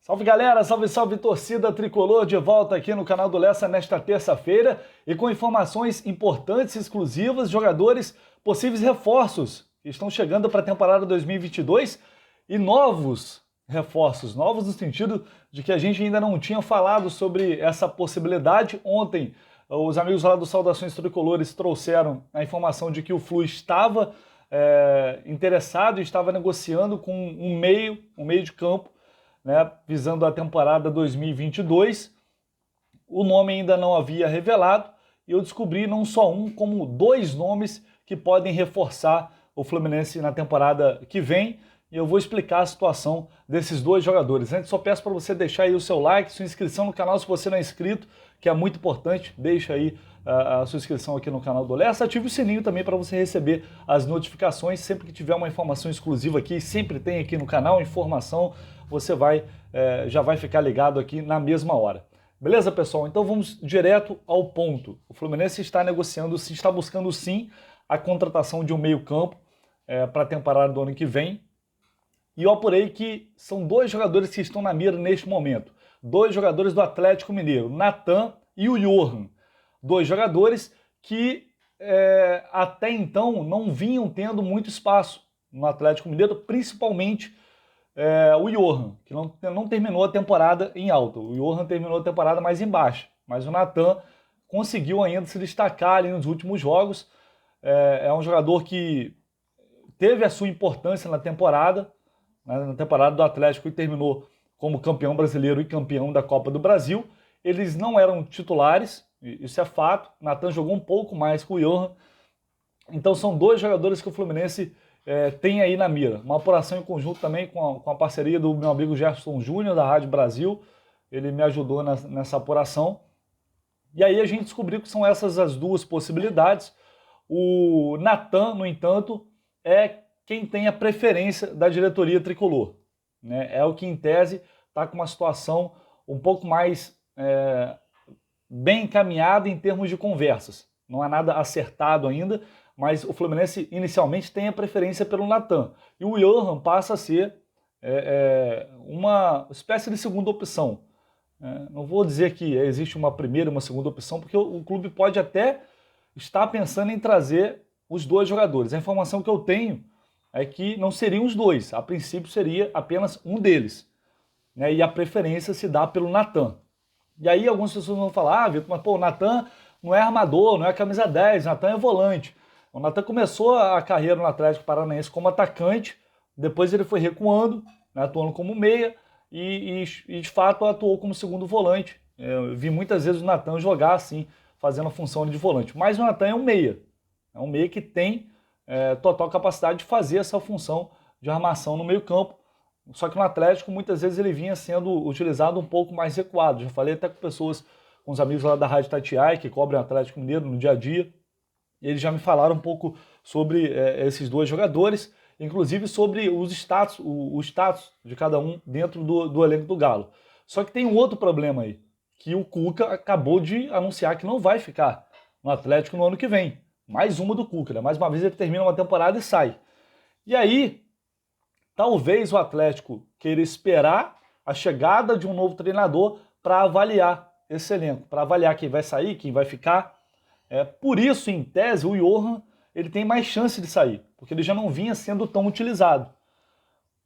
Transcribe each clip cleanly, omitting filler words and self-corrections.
Salve galera, salve salve torcida tricolor, de volta aqui no canal do Lessa nesta terça-feira e com informações importantes e exclusivas, jogadores, possíveis reforços que estão chegando para a temporada 2022 e novos reforços, novos no sentido de que a gente ainda não tinha falado sobre essa possibilidade. Ontem os amigos lá do Saudações Tricolores trouxeram a informação de que o Flu estava interessado e estava negociando com um meio de campo, né, visando a temporada 2022. O nome ainda não havia revelado e eu descobri não só um, como dois nomes que podem reforçar o Fluminense na temporada que vem. E eu vou explicar a situação desses dois jogadores. Antes, só peço para você deixar aí o seu like, sua inscrição no canal se você não é inscrito, que é muito importante. Deixa aí a sua inscrição aqui no canal do Lessa. Ative o sininho também para você receber as notificações. Sempre que tiver uma informação exclusiva aqui, sempre tem aqui no canal informação, você já vai ficar ligado aqui na mesma hora. Beleza, pessoal? Então vamos direto ao ponto. O Fluminense está negociando, está buscando sim a contratação de um meio-campo para a temporada do ano que vem. E eu apurei que são dois jogadores que estão na mira neste momento. Dois jogadores do Atlético Mineiro, Natan e o Johan. Dois jogadores que até então não vinham tendo muito espaço no Atlético Mineiro, principalmente o Johan, que não terminou a temporada em alta. O Johan terminou a temporada mais em baixa, mas o Natan conseguiu ainda se destacar ali nos últimos jogos. É um jogador que teve a sua importância na temporada do Atlético e terminou como campeão brasileiro e campeão da Copa do Brasil. Eles não eram titulares, isso é fato. O Natan jogou um pouco mais que o Johan. Então são dois jogadores que o Fluminense tem aí na mira. Uma apuração em conjunto também com a parceria do meu amigo Gerson Júnior, da Rádio Brasil. Ele me ajudou nessa apuração. E aí a gente descobriu que são essas as duas possibilidades. O Natan, no entanto, é quem tem a preferência da diretoria tricolor, né? É o que, em tese, está com uma situação um pouco mais bem encaminhada em termos de conversas. Não há nada acertado ainda, mas o Fluminense inicialmente tem a preferência pelo Natan. E o Johan passa a ser uma espécie de segunda opção. Não vou dizer que existe uma primeira e uma segunda opção, porque o clube pode até estar pensando em trazer os dois jogadores. A informação que eu tenho é que não seriam os dois, a princípio seria apenas um deles, né? E a preferência se dá pelo Natan. E aí algumas pessoas vão falar, Vitor, mas pô, o Natan não é armador, não é camisa 10, o Natan é volante. O Natan começou a carreira no Atlético Paranaense como atacante, depois ele foi recuando, né, atuando como meia e de fato atuou como segundo volante. Eu vi muitas vezes o Natan jogar assim, fazendo a função de volante, mas o Natan é um meia que tem total capacidade de fazer essa função de armação no meio campo, só que no Atlético muitas vezes ele vinha sendo utilizado um pouco mais recuado. Já falei até com os amigos lá da Rádio Tatiai, que cobrem o Atlético Mineiro no dia a dia, e eles já me falaram um pouco sobre esses dois jogadores, inclusive sobre o status de cada um dentro do elenco do Galo. Só que tem um outro problema aí, que o Cuca acabou de anunciar que não vai ficar no Atlético no ano que vem. Mais uma do Cuca, né? Mais uma vez ele termina uma temporada e sai. E aí, talvez o Atlético queira esperar a chegada de um novo treinador para avaliar esse elenco, para avaliar quem vai sair, quem vai ficar. Por isso, em tese, o Johan ele tem mais chance de sair, porque ele já não vinha sendo tão utilizado.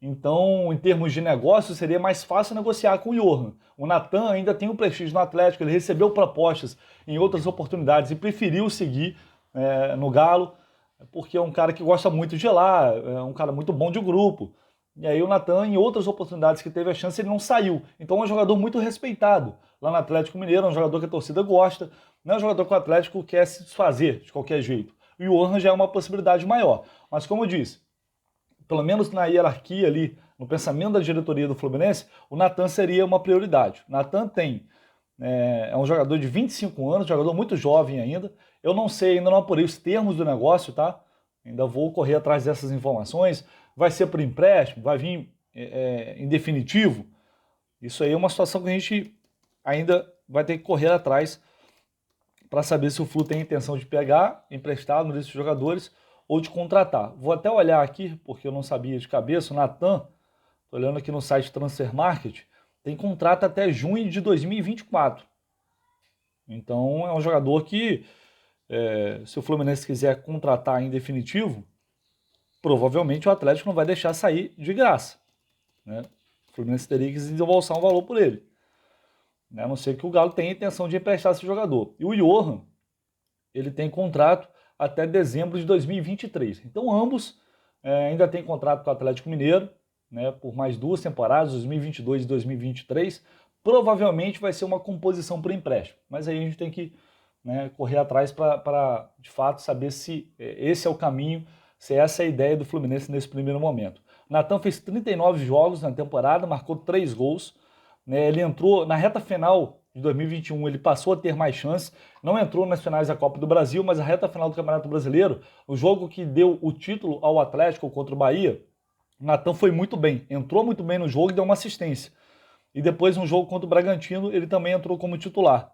Então, em termos de negócio, seria mais fácil negociar com o Johan. O Natan ainda tem um prestígio no Atlético, ele recebeu propostas em outras oportunidades e preferiu seguir no Galo, porque é um cara que gosta muito de lá, é um cara muito bom de grupo. E aí o Natan, em outras oportunidades que teve a chance, ele não saiu. Então é um jogador muito respeitado lá no Atlético Mineiro, é um jogador que a torcida gosta, não é um jogador que o Atlético quer se desfazer de qualquer jeito. E o Johan já é uma possibilidade maior. Mas como eu disse, pelo menos na hierarquia ali, no pensamento da diretoria do Fluminense, o Natan seria uma prioridade. O Natan é um jogador de 25 anos, jogador muito jovem ainda. Eu não sei, ainda não apurei os termos do negócio, tá? Ainda vou correr atrás dessas informações. Vai ser por empréstimo? Vai vir em definitivo? Isso aí é uma situação que a gente ainda vai ter que correr atrás para saber se o Flu tem a intenção de pegar emprestado desses jogadores ou de contratar. Vou até olhar aqui, porque eu não sabia de cabeça, o Natan, estou olhando aqui no site Transfer Market, tem contrato até junho de 2024. Então é um jogador que, se o Fluminense quiser contratar em definitivo, provavelmente o Atlético não vai deixar sair de graça, né? O Fluminense teria que desembolsar um valor por ele, né? A não ser que o Galo tenha intenção de emprestar esse jogador. E o Johan, ele tem contrato até dezembro de 2023. Então ambos ainda têm contrato com o Atlético Mineiro, né, por mais 2 temporadas, 2022 e 2023. Provavelmente vai ser uma composição por empréstimo, mas aí a gente tem que, né, correr atrás para de fato saber se esse é o caminho, se essa é a ideia do Fluminense nesse primeiro momento. Natan fez 39 jogos na temporada, marcou 3 gols, né, ele entrou na reta final de 2021, ele passou a ter mais chances, não entrou nas finais da Copa do Brasil, mas a reta final do Campeonato Brasileiro, o jogo que deu o título ao Atlético contra o Bahia, o Natan foi muito bem, entrou muito bem no jogo e deu uma assistência. E depois no jogo contra o Bragantino ele também entrou como titular,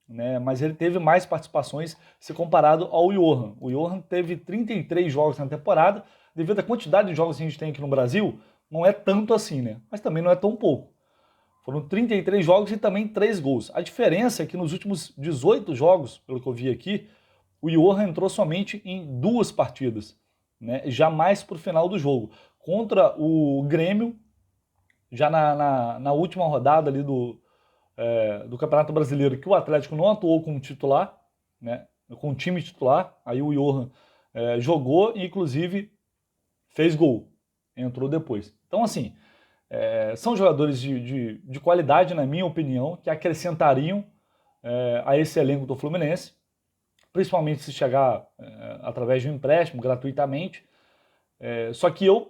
né? Mas ele teve mais participações se comparado ao Johan. O Johan teve 33 jogos na temporada, devido à quantidade de jogos que a gente tem aqui no Brasil, não é tanto assim, né? Mas também não é tão pouco. Foram 33 jogos e também 3 gols. A diferença é que nos últimos 18 jogos, pelo que eu vi aqui, o Johan entrou somente em 2 partidas, né? Jamais para o final do jogo. Contra o Grêmio, já na última rodada ali do Campeonato Brasileiro, que o Atlético não atuou como titular, né, com o time titular, aí o Johan jogou e inclusive fez gol, entrou depois. Então assim, são jogadores de qualidade, na minha opinião, que acrescentariam a esse elenco do Fluminense, principalmente se chegar através de um empréstimo gratuitamente. Só que eu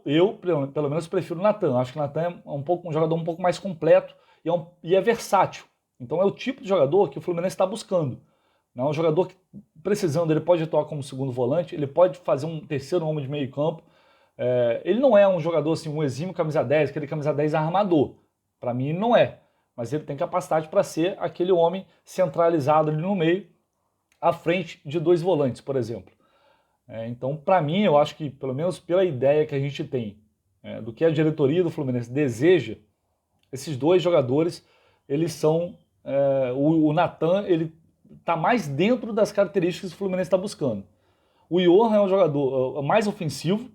pelo menos prefiro o Natan. Acho que o Natan é um jogador um pouco mais completo e é versátil. Então é o tipo de jogador que o Fluminense está buscando. Não é um jogador que, precisando, ele pode atuar como segundo volante, ele pode fazer um terceiro homem de meio campo. Ele não é um jogador assim, um exímio camisa 10, aquele camisa 10 armador. Para mim ele não é. Mas ele tem capacidade para ser aquele homem centralizado ali no meio, à frente de 2 volantes, por exemplo. Então, para mim, eu acho que, pelo menos pela ideia que a gente tem do que a diretoria do Fluminense deseja, esses 2 jogadores, eles são... o Natan, ele está mais dentro das características que o Fluminense está buscando. O Johan é um jogador mais ofensivo,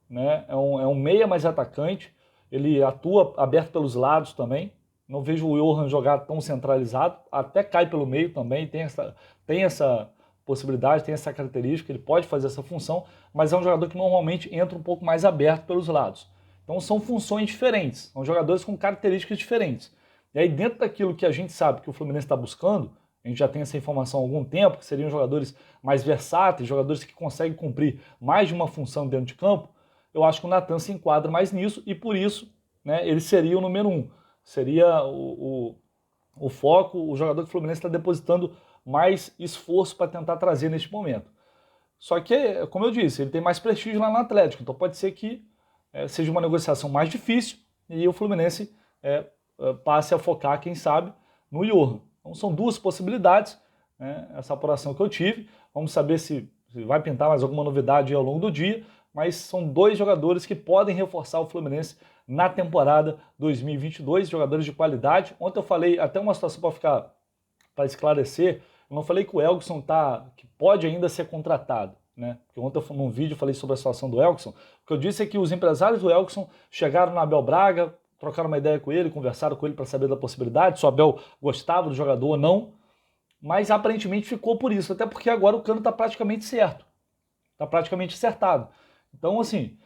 né? É um meia mais atacante, ele atua aberto pelos lados também. Não vejo o Johan jogar tão centralizado, até cai pelo meio também, tem essa possibilidade, tem essa característica, ele pode fazer essa função, mas é um jogador que normalmente entra um pouco mais aberto pelos lados. Então são funções diferentes, são jogadores com características diferentes. E aí dentro daquilo que a gente sabe que o Fluminense está buscando, a gente já tem essa informação há algum tempo, que seriam jogadores mais versáteis, jogadores que conseguem cumprir mais de uma função dentro de campo, eu acho que o Natan se enquadra mais nisso e por isso, né, ele seria o número 1. Seria o foco, o jogador que o Fluminense está depositando mais esforço para tentar trazer neste momento. Só que, como eu disse, ele tem mais prestígio lá no Atlético, então pode ser que seja uma negociação mais difícil e o Fluminense passe a focar, quem sabe, no Johan. Então são 2 possibilidades, né, essa apuração que eu tive. Vamos saber se vai pintar mais alguma novidade ao longo do dia, mas são 2 jogadores que podem reforçar o Fluminense na temporada 2022, jogadores de qualidade. Ontem eu falei até uma situação para esclarecer, eu não falei que o Elkson que pode ainda ser contratado, né? Porque ontem num vídeo eu falei sobre a situação do Elkson. O que eu disse é que os empresários do Elkson chegaram no Abel Braga, trocaram uma ideia com ele, conversaram com ele para saber da possibilidade, se o Abel gostava do jogador ou não, mas aparentemente ficou por isso, até porque agora o Cano está praticamente certo, está praticamente acertado. Então, assim,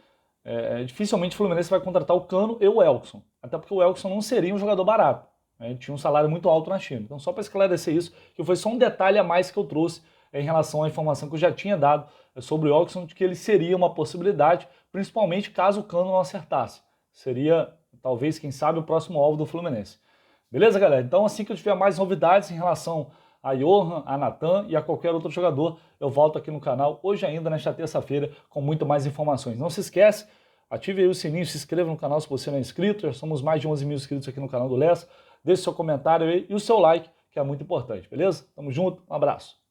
dificilmente o Fluminense vai contratar o Cano e o Elkson, até porque o Elkson não seria um jogador barato, né? Ele tinha um salário muito alto na China. Então, só para esclarecer isso, que foi só um detalhe a mais que eu trouxe em relação à informação que eu já tinha dado sobre o Elkson, de que ele seria uma possibilidade, principalmente caso o Cano não acertasse. Seria, talvez, quem sabe, o próximo alvo do Fluminense. Beleza, galera? Então, assim que eu tiver mais novidades em relação a Johan, a Natan e a qualquer outro jogador, eu volto aqui no canal, hoje ainda, nesta terça-feira, com muito mais informações. Não se esquece, ative aí o sininho, se inscreva no canal se você não é inscrito, já somos mais de 11 mil inscritos aqui no canal do Lessa, deixe seu comentário aí e o seu like, que é muito importante, beleza? Tamo junto, um abraço.